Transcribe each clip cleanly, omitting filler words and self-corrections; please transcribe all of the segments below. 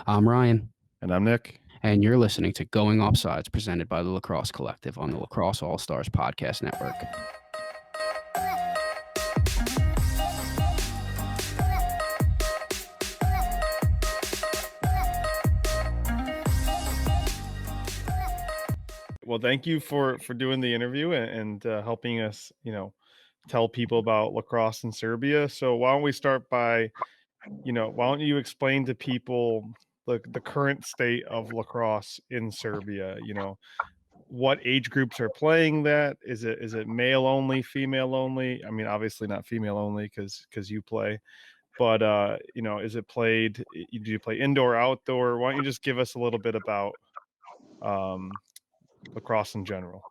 I'm Ryan, And I'm Nick. and you're listening to Going Offsides, presented by the Lacrosse Collective on the Lacrosse All-Stars Podcast Network. Well, thank you for doing the interview and helping us, tell people about lacrosse in Serbia. So why don't we start by, why don't you explain to people the current state of lacrosse in Serbia? What age groups are playing that? Is it male only, female only? I mean, obviously not female only because you play, but is it played? Do you play indoor, outdoor? Why don't you just give us a little bit about lacrosse in general?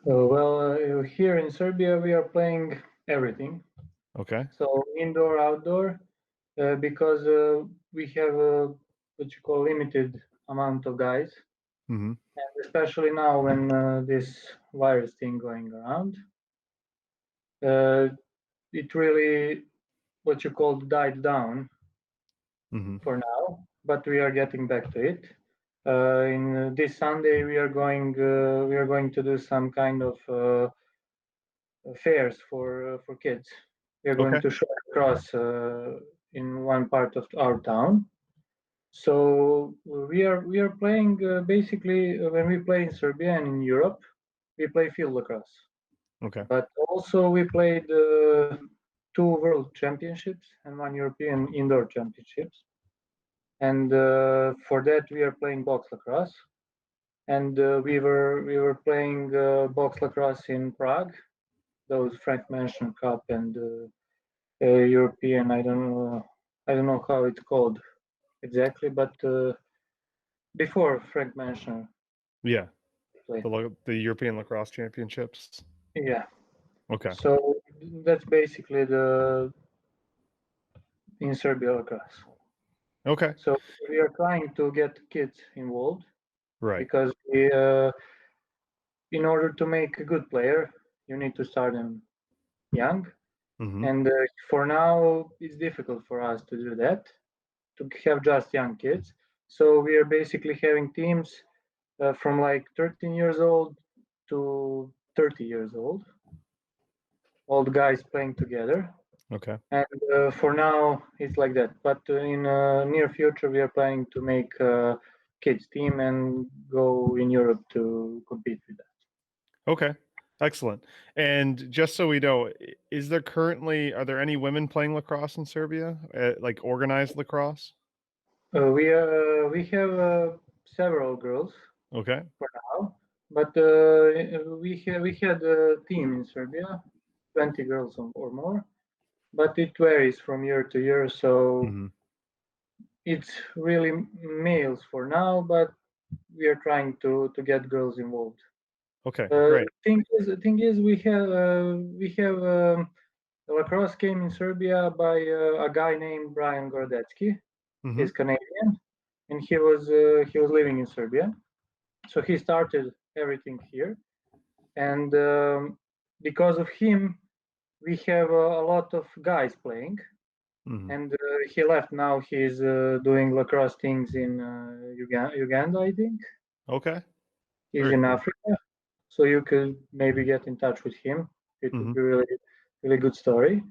Here in Serbia, we are playing everything. Okay. So indoor, outdoor, because we have what you call limited amount of guys, Mm-hmm. and especially now when this virus thing going around, it really what you call died down for now. But we are getting back to it. In this Sunday, we are going to do some kind of fairs for kids. We are going to show across in one part of our town. So we are playing basically when we play in Serbia and in Europe, we play field lacrosse. Okay. But also we played 2 world championships and 1 European indoor championships. And for that we are playing box lacrosse. And we were playing box lacrosse in Prague, those Frank Mansion Cup and European. I don't know how it's called exactly, but before Frank Mansion. Yeah, the European Lacrosse Championships. Yeah. Okay. So that's basically in Serbia lacrosse. Okay. So we are trying to get kids involved, right? Because in order to make a good player, you need to start them young. Mm-hmm. And for now, it's difficult for us to do that, to have just young kids. So we are basically having teams from like 13 years old to 30 years old, all the guys playing together. Okay. And for now, it's like that. But in near future, we are planning to make a kids team and go in Europe to compete with that. Okay. Excellent. And just so we know, are there any women playing lacrosse in Serbia, like organized lacrosse? We have several girls. Okay. For now, but we had a team in Serbia, 20 girls or more, but it varies from year to year. So it's really males for now, but we are trying to get girls involved. Okay, great. The thing is, we have a lacrosse game in Serbia by a guy named Brian Gorodetsky. He's Canadian, and he was living in Serbia. So he started everything here, and because of him, we have a lot of guys playing. And he left. Now he's doing lacrosse things in Uganda, I think. Okay. He's in Africa, so you could maybe get in touch with him. It would be really good story.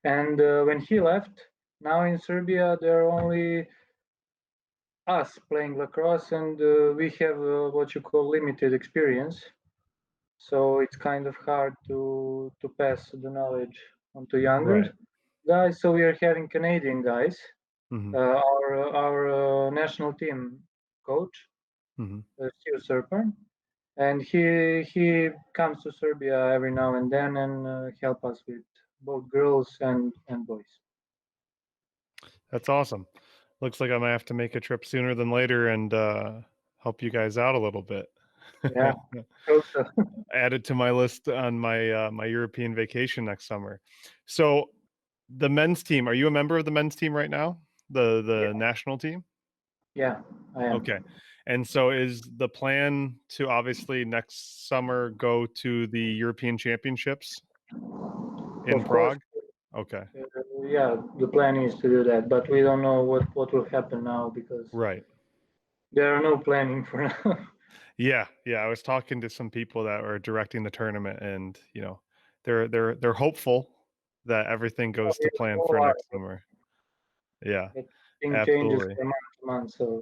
And when he left, now in Serbia there are only us playing lacrosse, and we have what you call limited experience. So it's kind of hard to pass the knowledge on to younger guys. So we are having Canadian guys. Our national team coach, Steve Serpern, and he comes to Serbia every now and then and help us with both girls and boys. That's awesome. Looks like I might have to make a trip sooner than later and help you guys out a little bit. Yeah, hope so. Add it to my list on my my European vacation next summer. So the men's team, are you a member of the men's team right now? The national team? Yeah, I am. Okay. And so is the plan to obviously next summer go to the European Championships in Prague? Okay. Yeah, the plan is to do that, but we don't know what will happen now because there are no planning for now. Yeah. I was talking to some people that were directing the tournament, and they're hopeful that everything goes to plan for next summer. Yeah, Thing changes absolutely. from month to month, so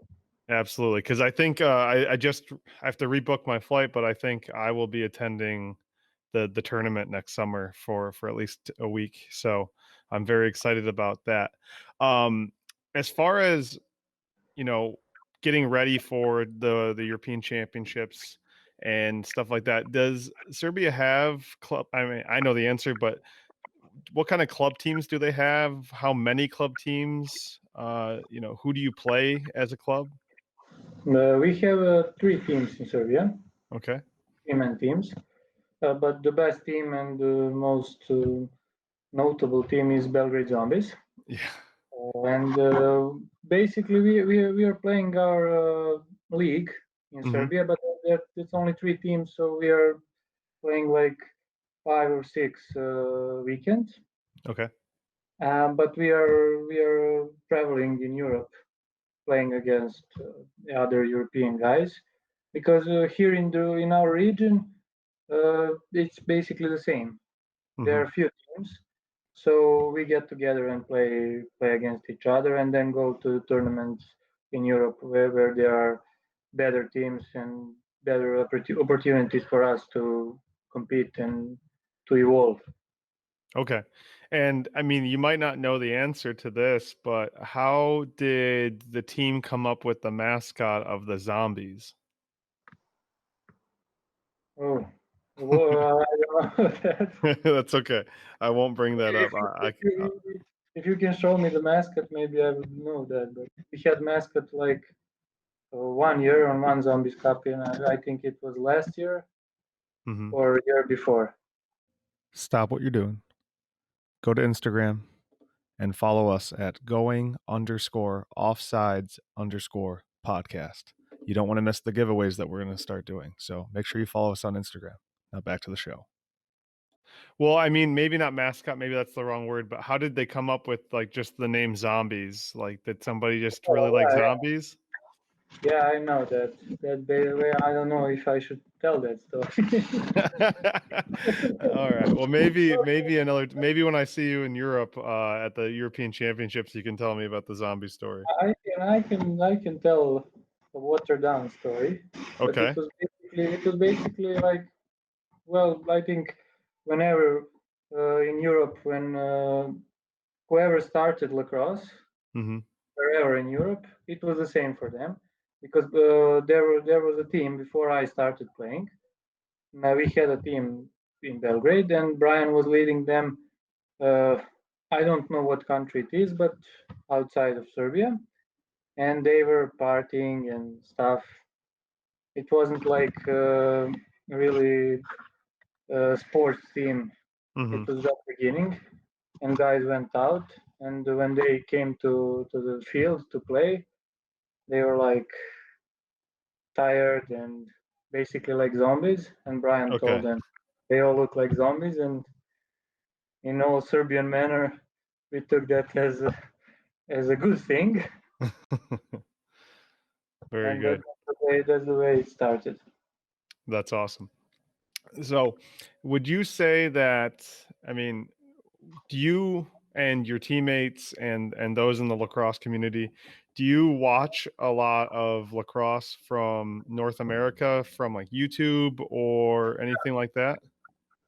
Absolutely, because I think I have to rebook my flight, but I think I will be attending the tournament next summer for at least a week. So I'm very excited about that. As far as getting ready for the European Championships and stuff like that, does Serbia have club? I mean, I know the answer, but what kind of club teams do they have? How many club teams? Who do you play as a club? we have 3 teams in Serbia. Okay. 3-man teams, but the best team and the most notable team is Belgrade Zombies. Yeah. And basically, we are playing our league in Serbia, but it's only 3 teams, so we are playing like 5 or 6 weekends. Okay. But we are traveling in Europe, playing against the other European guys, because here in our region, it's basically the same. There are few teams, so we get together and play against each other, and then go to tournaments in Europe where there are better teams and better opportunities for us to compete and to evolve. Okay. And I mean, you might not know the answer to this, but how did the team come up with the mascot of the zombies? Oh, well, I don't know that. That's okay. I won't bring that up. If you can show me the mascot, maybe I would know that. But we had mascot like 1 year on one Zombies Cup, and I think it was last year or year before. Stop what you're doing. Go to Instagram and follow us at going_offsides_podcast. You don't want to miss the giveaways that we're going to start doing. So make sure you follow us on Instagram. Now back to the show. Well, I mean, maybe not mascot, maybe that's the wrong word, but how did they come up with like just the name zombies? Like, did somebody just really like zombies? Yeah, I know that. That by the way, I don't know if I should tell that story. All right. Well, maybe when I see you in Europe at the European Championships, you can tell me about the zombie story. I can tell a watered down story. Okay. But it was basically like, well, I think whenever in Europe, when whoever started lacrosse, wherever in Europe, it was the same for them, because there was a team before I started playing. Now we had a team in Belgrade, and Brian was leading them. I don't know what country it is, but outside of Serbia, and they were partying and stuff. It wasn't like really a sports team. It was just beginning, and guys went out, and when they came to the field to play, they were like tired and basically like zombies. And Brian told them they all look like zombies, and in all Serbian manner, we took that as a good thing. Very good. That's the way it started. That's awesome. So, would you say that, I mean, do you and your teammates and those in the lacrosse community, do you watch a lot of lacrosse from North America, from like YouTube or anything like that?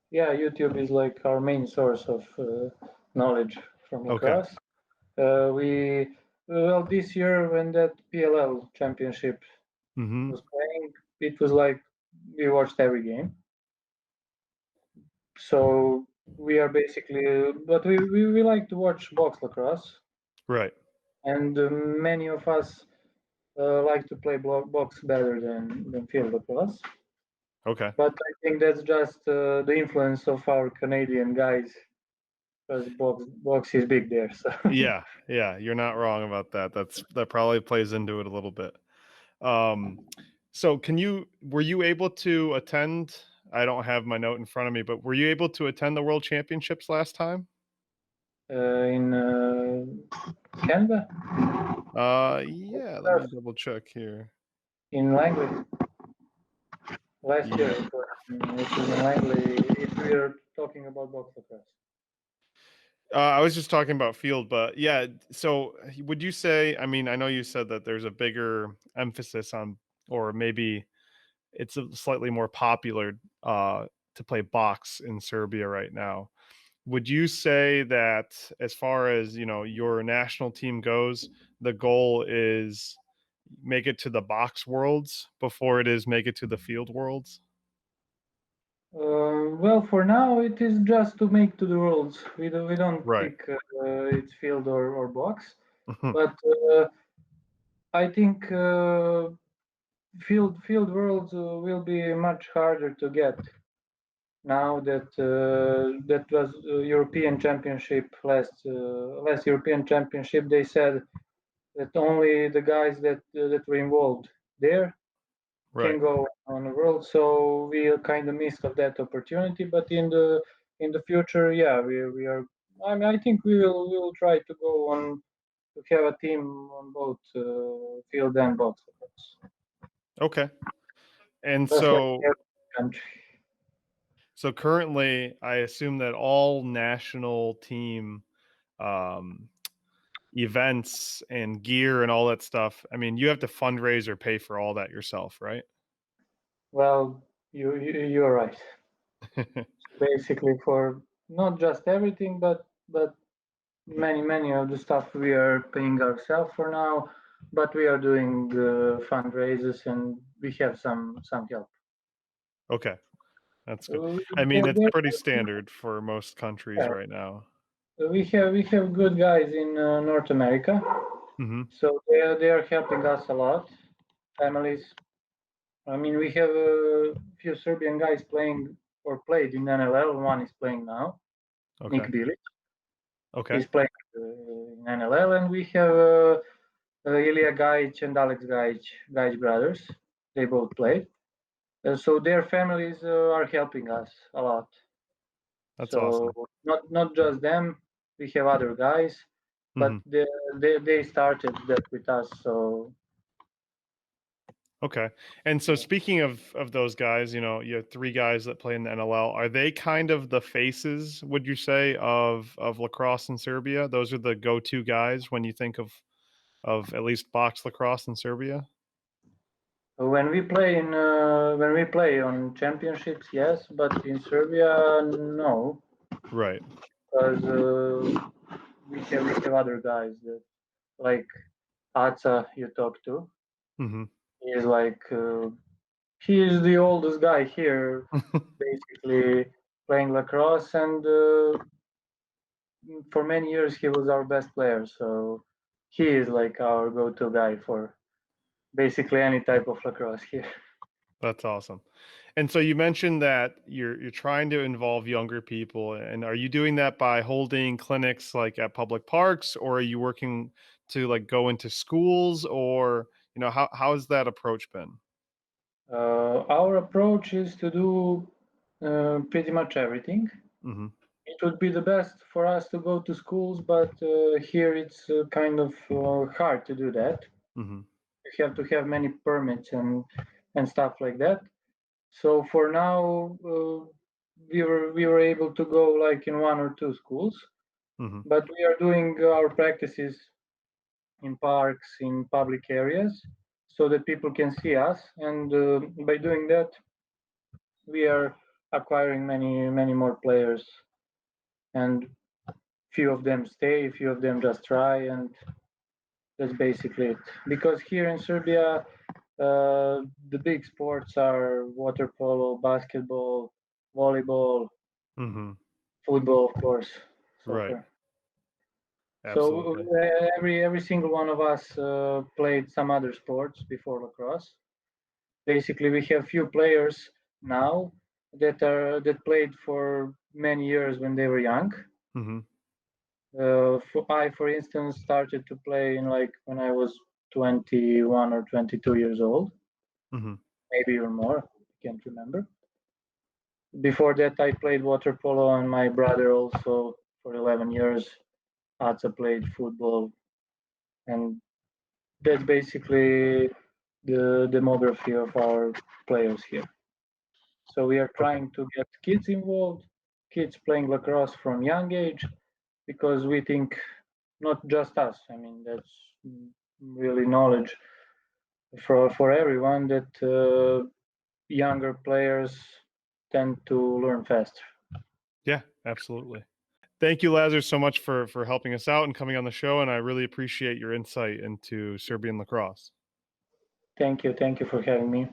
Yeah, YouTube is like our main source of knowledge from lacrosse. This year when that PLL championship was playing, it was like we watched every game. So we are basically, but we like to watch box lacrosse. Right. And many of us like to play box better than field lacrosse. Okay. But I think that's just the influence of our Canadian guys, because box is big there. So yeah, you're not wrong about that. That probably plays into it a little bit. So were you able to attend? I don't have my note in front of me, but were you able to attend the World Championships last time? in Canada. Yeah. Let me double check here. In Langley. Last Yeah. year it was in Langley. If we are talking about box lacrosse. I was just talking about field, but yeah. So would you say? I mean, I know you said that there's a bigger emphasis on, or maybe it's a slightly more popular to play box in Serbia right now. Would you say that as far as your national team goes, the goal is make it to the box worlds before it is make it to the field worlds? Well, for now it is just to make to the worlds. We don't Right. pick it's field or box, Mhm. but I think field worlds will be much harder to get now that that was European Championship last European Championship. They said that only the guys that were involved there Right. can go on the world. So we kind of missed of that opportunity. But in the future, yeah, we are. I mean, I think we will try to go on to have a team on both field and box. Okay. And Just like so every country. so currently I assume that all national team um events and gear and all that stuff, I mean, you have to fundraise or pay for all that yourself, right? Well, you're right. Basically, for not just everything, but many of the stuff we are paying ourselves for now. But we are doing fundraisers and we have some help. Okay. That's good. Uh, I mean, there, it's there, pretty standard for most countries yeah, right now. we have good guys in North America, Mhm. so they are helping us a lot. Families. I mean, we have a few Serbian guys playing or played in NLL. One is playing now, Nick Okay. Bilic. Okay. He's playing in NLL, and we have Ilya Gajic and Alex Gajic brothers. They both play. So their families are helping us a lot. That's So awesome. not just them, we have other guys, but Mhm. they started that with us. So Okay. And so speaking of those guys, you have 3 guys that play in the NLL. Are they kind of the faces, would you say, of lacrosse in Serbia? Those are the go-to guys when you think of at least box lacrosse in Serbia? when we play on championships, yes, but in Serbia, no, Right. because we have other guys that like Atsa you talk to. Mhm. He's like he is the oldest guy here, basically playing lacrosse, and for many years he was our best player. So he is like our go-to guy for basically any type of lacrosse here. That's awesome. And so you mentioned that you're trying to involve younger people, and are you doing that by holding clinics like at public parks, or are you working to like go into schools, or how has that approach been? Our approach is to do pretty much everything. Hmm. It would be the best for us to go to schools, but here it's kind of hard to do that. Hmm. You have to have many permits and stuff like that. So for now, we were able to go like in one or two schools, Hmm. but we are doing our practices in parks, in public areas, so that people can see us. And by doing that, we are acquiring many more players, and few of them stay, few of them just try, and that's basically it. Because here in Serbia, the big sports are water polo, basketball, volleyball, Hmm. football, of course, Right. soccer. So Absolutely. every single one of us played some other sports before lacrosse. Basically, we have few players now that played for many years when they were young. Hmm. For instance, started to play in like when I was 21 or 22 years old, Hmm. maybe even more. I can't remember. Before that, I played water polo, and my brother also for 11 years. Aca played football, and that's basically the demography of our players here. So we are trying to get kids involved, kids playing lacrosse from young age, because we think not just us. I mean, that's really knowledge for everyone that younger players tend to learn faster. Yeah, absolutely. Thank you, Lazar, so much for helping us out and coming on the show, and I really appreciate your insight into Serbian lacrosse. Thank you for having me.